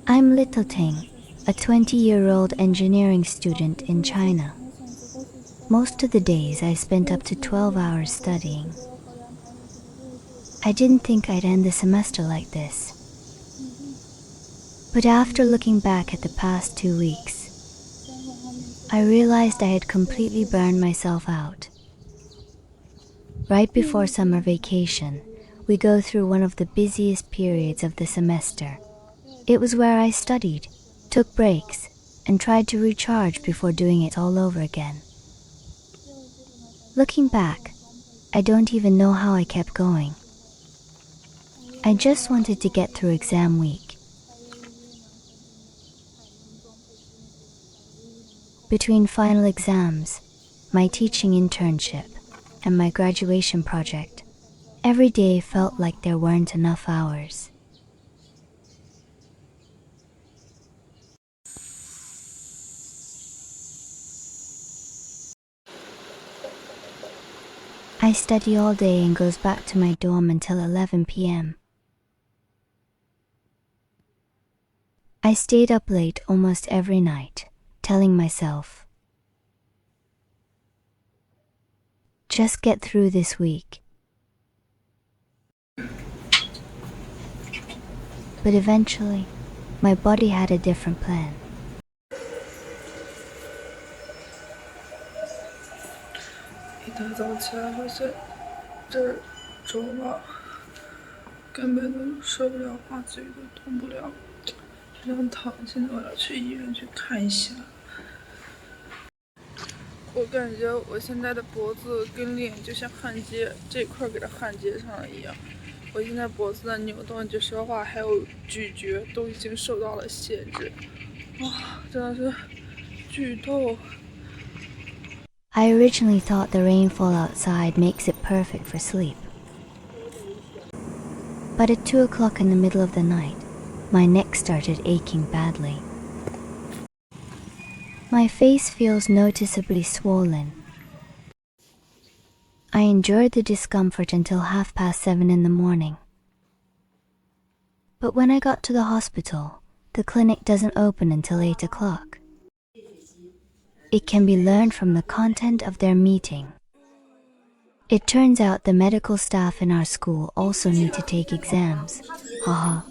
I'm Little Ting, a 20-year-old engineering student in China. Most of the days I spent up to 12 hours studying. I didn't think I'd end the semester like this. But after looking back at the past 2 weeks, I realized I had completely burned myself out. Right before summer vacation, we go through one of the busiest periods of the semester. It was where I studied, took breaks, and tried to recharge before doing it all over again. Looking back, I don't even know how I kept going. I just wanted to get through exam week. Between final exams, my teaching internship, and my graduation project, every day felt like there weren't enough hours. I study all day and goes back to my dorm until 11 p.m. I stayed up late almost every night, telling myself, just get through this week. But eventually, my body had a different plan. 一大早起来发现这儿肿了，根本都说不了话，嘴都动不了，只想躺。现在我要去医院去看一下。我感觉我现在的脖子跟脸就像焊接这块给它焊接上了一样。我现在脖子的扭动、就说话还有咀嚼都已经受到了限制，哇，真的是剧痛。 I originally thought the rainfall outside makes it perfect for sleep. But at 2 o'clock in the middle of the night, my neck started aching badly. My face feels noticeably swollen. I endured the discomfort until 7:30 in the morning. But when I got to the hospital, the clinic doesn't open until 8 o'clock. It can be learned from the content of their meeting. It turns out the medical staff in our school also need to take exams. Haha.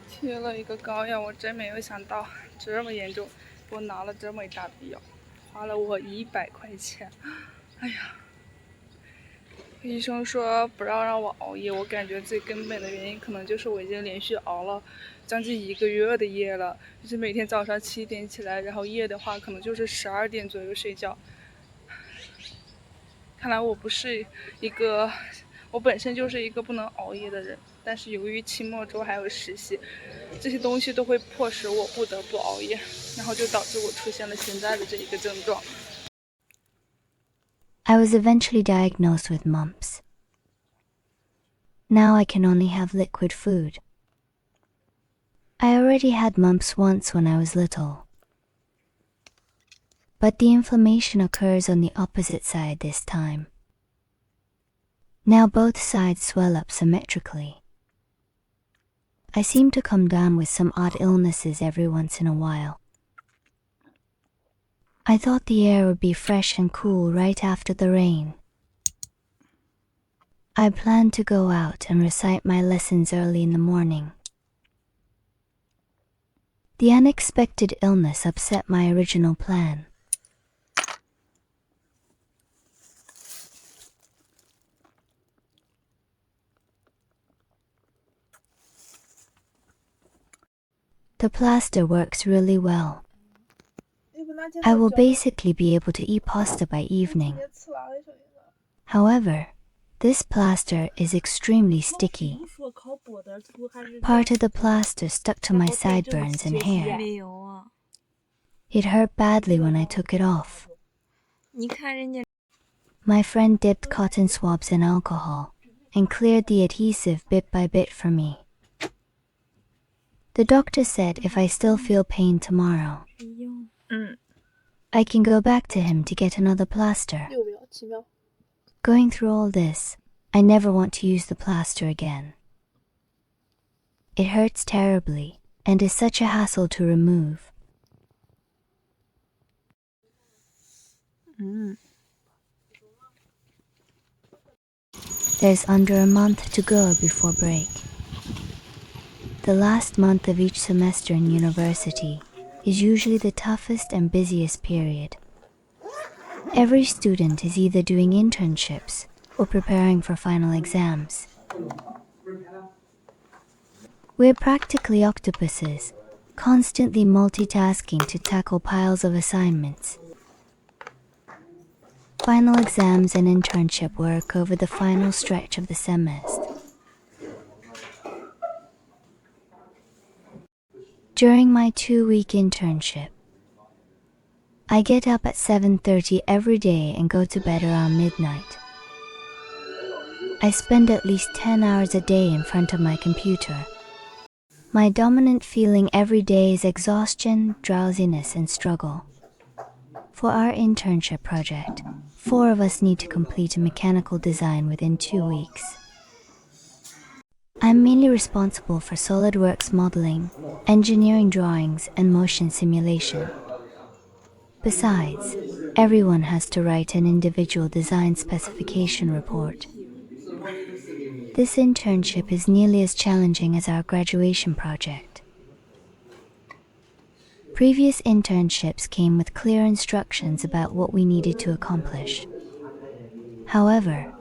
贴了一个膏药，我真没有想到这么严重，给我拿了这么一大堆药，花了我100块钱。哎呀，医生说不让我熬夜，我感觉最根本的原因可能就是我已经连续熬了将近1个月的夜了，就是每天早上7点起来，然后夜的话可能就是12点左右睡觉。看来我不是一个，我本身就是一个不能熬夜的人，但是由于期末周还有实习，这些东西都会迫使我不得不熬夜，然后就导致我出现了现在的这一个症状。 I was eventually diagnosed with mumps. Now I can only have liquid food. I already had mumps once when I was little. But the inflammation occurs on the opposite side this time. Now both sides swell up symmetrically. I seem to come down with some odd illnesses every once in a while. I thought the air would be fresh and cool right after the rain. I planned to go out and recite my lessons early in the morning. The unexpected illness upset my original plan. The plaster works really well. I will basically be able to eat pasta by evening. However, this plaster is extremely sticky. Part of the plaster stuck to my sideburns and hair. It hurt badly when I took it off. My friend dipped cotton swabs in alcohol and cleared the adhesive bit by bit for me. The doctor said if I still feel pain tomorrow, I can go back to him to get another plaster. Going through all this, I never want to use the plaster again. It hurts terribly and is such a hassle to remove. There's under a month to go before break. The last month of each semester in university is usually the toughest and busiest period. Every student is either doing internships or preparing for final exams. We're practically octopuses, constantly multitasking to tackle piles of assignments. Final exams and internship work over the final stretch of the semester. During my 2-week internship, I get up at 7:30 every day and go to bed around midnight. I spend at least 10 hours a day in front of my computer. My dominant feeling every day is exhaustion, drowsiness, and struggle. For our internship project, 4 of us need to complete a mechanical design within 2 weeks. I'm mainly responsible for SolidWorks modeling, engineering drawings, and motion simulation. Besides, everyone has to write an individual design specification report. This internship is nearly as challenging as our graduation project. Previous internships came with clear instructions about what we needed to accomplish. However,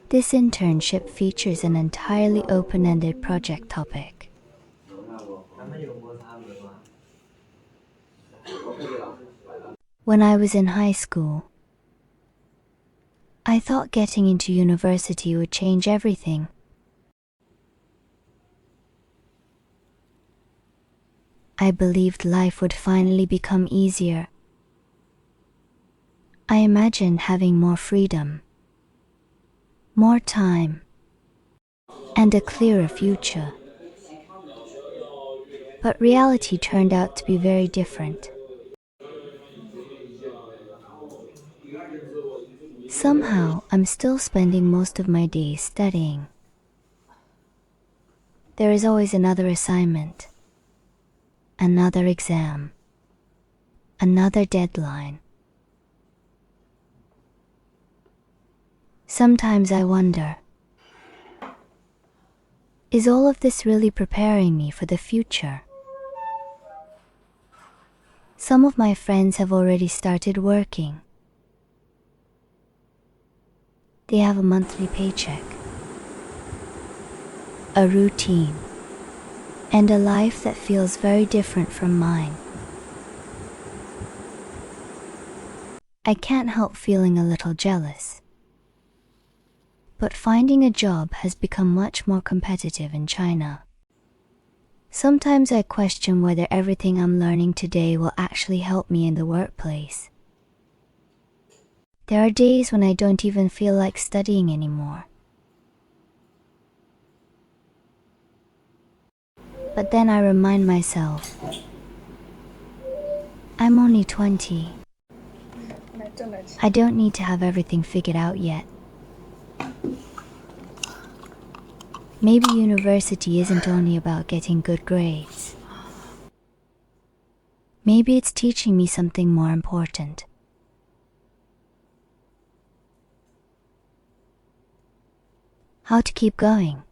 this internship features an entirely open-ended project topic. When I was in high school, I thought getting into university would change everything. I believed life would finally become easier. I imagined having more freedom, more time, and a clearer future. But reality turned out to be very different. Somehow, I'm still spending most of my days studying. There is always another assignment, another exam, another deadline. Sometimes I wonder, is all of this really preparing me for the future? Some of my friends have already started working. They have a monthly paycheck, a routine, and a life that feels very different from mine. I can't help feeling a little jealous. But finding a job has become much more competitive in China. Sometimes I question whether everything I'm learning today will actually help me in the workplace. There are days when I don't even feel like studying anymore. But then I remind myself, I'm only 20. I don't need to have everything figured out yet. Maybe university isn't only about getting good grades. Maybe it's teaching me something more important. How to keep going.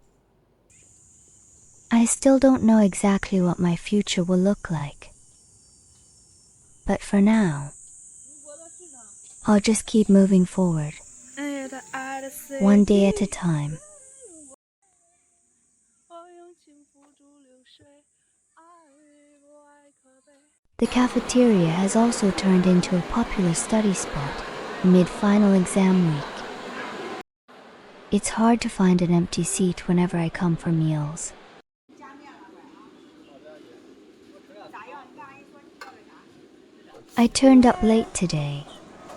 I still don't know exactly what my future will look like. But for now, I'll just keep moving forward, one day at a time. The cafeteria has also turned into a popular study spot amid final exam week. It's hard to find an empty seat whenever I come for meals. I turned up late today.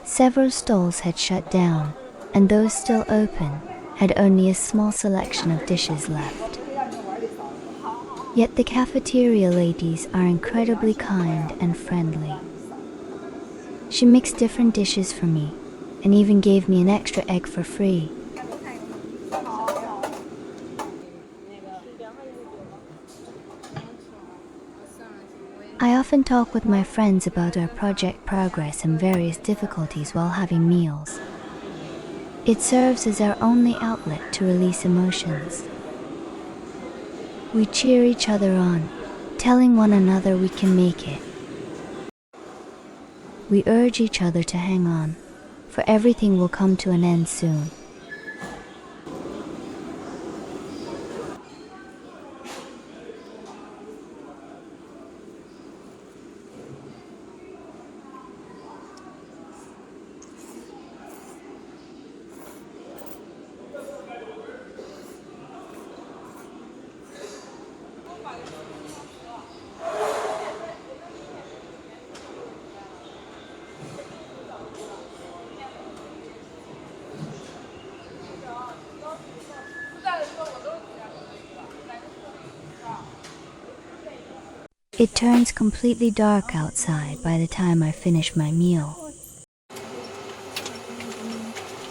Several stalls had shut down, and those still open had only a small selection of dishes left. Yet the cafeteria ladies are incredibly kind and friendly. She mixed different dishes for me and even gave me an extra egg for free. I often talk with my friends about our project progress and various difficulties while having meals. It serves as our only outlet to release emotions. We cheer each other on, telling one another we can make it. We urge each other to hang on, for everything will come to an end soon. It turns completely dark outside by the time I finish my meal.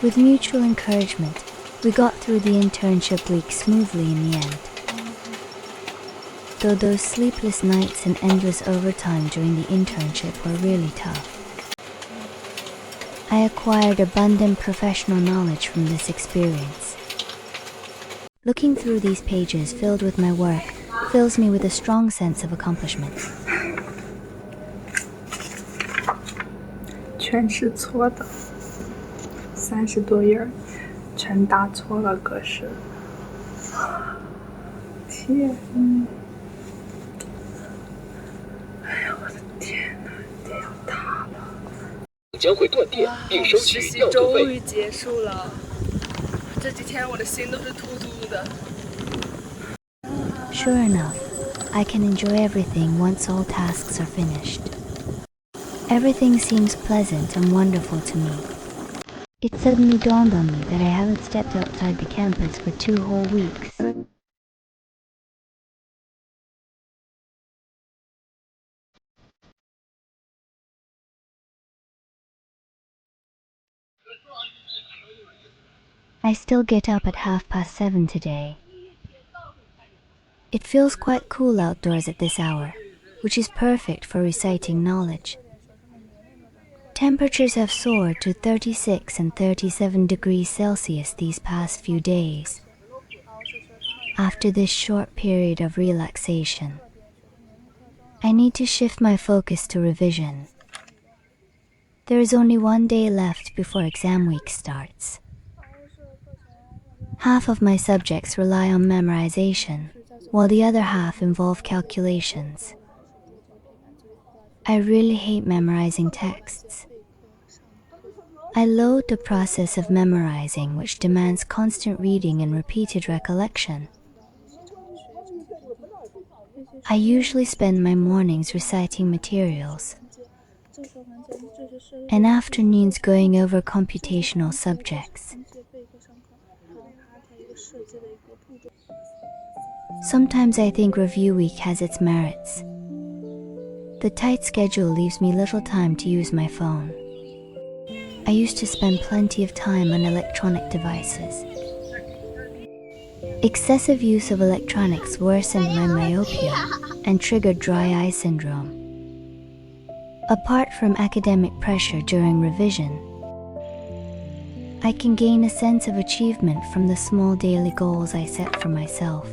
With mutual encouragement, we got through the internship week smoothly in the end. Though those sleepless nights and endless overtime during the internship were really tough. I acquired abundant professional knowledge from this experience. Looking through these pages filled with my work fills me with a strong sense of accomplishment. 全是错的，30多页全打错了格式。天，哎呀，我的天哪，电要塌了！将会断电并收取实习调度终费。于结束了，这几天我的心都是突突的。 Sure enough, I can enjoy everything once all tasks are finished. Everything seems pleasant and wonderful to me. It suddenly dawned on me that I haven't stepped outside the campus for 2 whole weeks. I still get up at 7:30 today. It feels quite cool outdoors at this hour, which is perfect for reciting knowledge. Temperatures have soared to 36 and 37 degrees Celsius these past few days. After this short period of relaxation, I need to shift my focus to revision. There is only 1 day left before exam week starts. Half of my subjects rely on memorization, while the other half involve calculations. I really hate memorizing texts. I loathe the process of memorizing, which demands constant reading and repeated recollection. I usually spend my mornings reciting materials, and afternoons going over computational subjects. Sometimes I think review week has its merits. The tight schedule leaves me little time to use my phone. I used to spend plenty of time on electronic devices. Excessive use of electronics worsened my myopia and triggered dry eye syndrome. Apart from academic pressure during revision, I can gain a sense of achievement from the small daily goals I set for myself.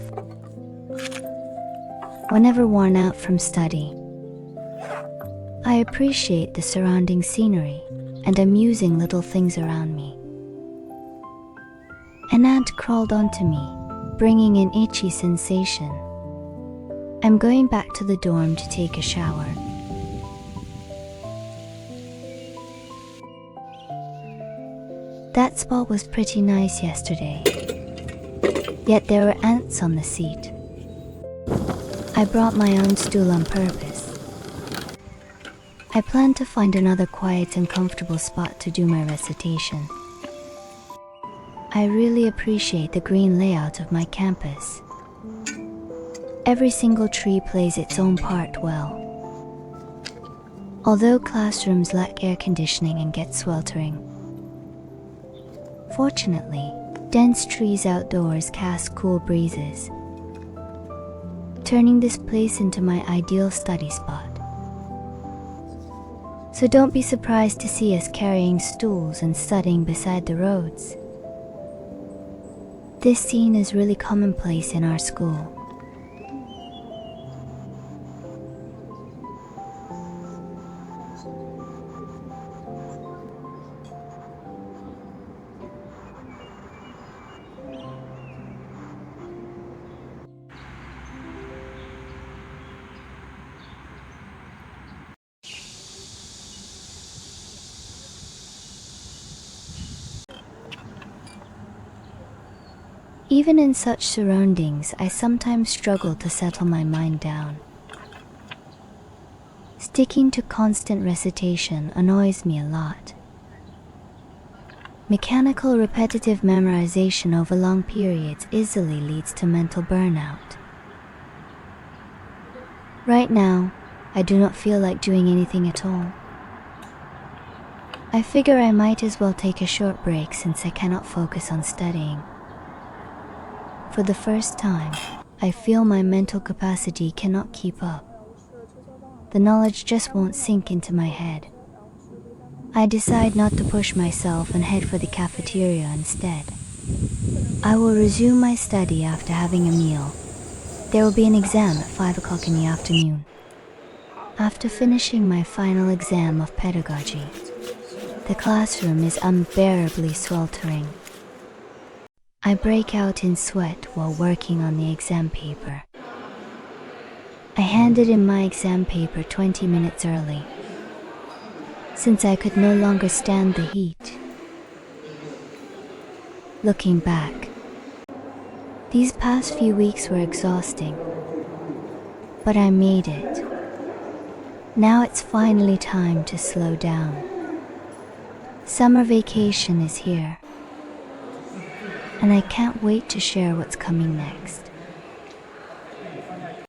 Whenever worn out from study, I appreciate the surrounding scenery and amusing little things around me. An ant crawled onto me, bringing an itchy sensation. I'm going back to the dorm to take a shower. That spot was pretty nice yesterday, yet there were ants on the seat. I brought my own stool on purpose. I plan to find another quiet and comfortable spot to do my recitation. I really appreciate the green layout of my campus. Every single tree plays its own part well. Although classrooms lack air conditioning and get sweltering, fortunately, dense trees outdoors cast cool breezes, turning this place into my ideal study spot. So don't be surprised to see us carrying stools and studying beside the roads. This scene is really commonplace in our school. Even in such surroundings, I sometimes struggle to settle my mind down. Sticking to constant recitation annoys me a lot. Mechanical repetitive memorization over long periods easily leads to mental burnout. Right now, I do not feel like doing anything at all. I figure I might as well take a short break since I cannot focus on studying. For the first time, I feel my mental capacity cannot keep up. The knowledge just won't sink into my head. I decide not to push myself and head for the cafeteria instead. I will resume my study after having a meal. There will be an exam at 5 o'clock in the afternoon. After finishing my final exam of pedagogy, the classroom is unbearably sweltering. I break out in sweat while working on the exam paper. I handed in my exam paper 20 minutes early, since I could no longer stand the heat. Looking back, these past few weeks were exhausting, but I made it. Now it's finally time to slow down. Summer vacation is here, and I can't wait to share what's coming next.